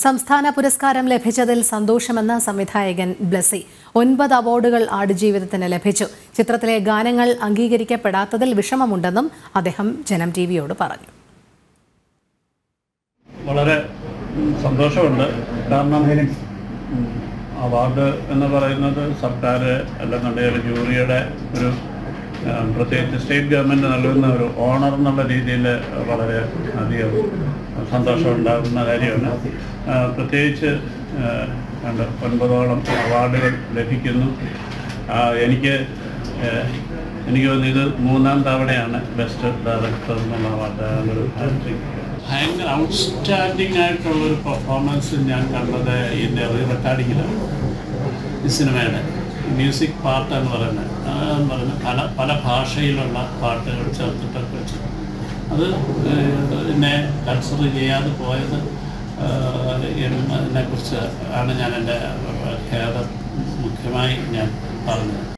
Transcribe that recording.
സംസ്ഥാന പുരസ്കാരം ലഭിച്ചതിൽ സന്തോഷമെന്ന സംവിധായകൻ ബ്ലസി 9 അവാർഡുകൾ ആടുജീവിതത്തിന് ലഭിച്ചു. ചിത്രത്തിലെ ഗാനങ്ങൾ അംഗീകരിക്കപ്പെടാത്തതിൽ വിഷമമുണ്ടെന്നും അദ്ദേഹം ജനം ടിവിയോട് പറഞ്ഞു. വളരെ സന്തോഷമുണ്ട്. കാരണം അവാർഡ് എന്ന് പറയുന്നത് സർക്കാർ അല്ലെന്നുണ്ടെങ്കിൽ ജൂറിയുടെ ഒരു പ്രത്യേകിച്ച് സ്റ്റേറ്റ് ഗവൺമെൻറ് നൽകുന്ന ഒരു ഓണർ എന്നുള്ള രീതിയിൽ വളരെ അധികം സന്തോഷമുണ്ടാകുന്ന കാര്യമാണ്. പ്രത്യേകിച്ച് 9ഓളം അവാർഡുകൾ ലഭിക്കുന്നു. എനിക്ക് തോന്നുന്നു ഇത് 3ാം തവണയാണ് ബെസ്റ്റ് ഡയറക്ടർ എന്നുള്ള അവാർഡ്. ഭയങ്കര ഔട്ട്സ്റ്റാൻഡിംഗ് ആയിട്ടുള്ളൊരു പെർഫോമൻസ് ഞാൻ കണ്ടത് ഇതിൻ്റെ റെക്കോർഡിങ്ങിലാണ്. ഈ സിനിമയുടെ മ്യൂസിക് പാർട്ട് എന്ന് പറയുന്നത് പല ഭാഷയിലുള്ള പാട്ടുകൾ ചേർത്തിട്ടൊക്കെ വെച്ചു. അത് എന്നെ കൺസിഡർ ചെയ്യാതെ പോയത് എന്നതിനെക്കുറിച്ച് ആണ് ഞാൻ എൻ്റെ ഖേദം മുഖ്യമായി ഞാൻ പറഞ്ഞത്.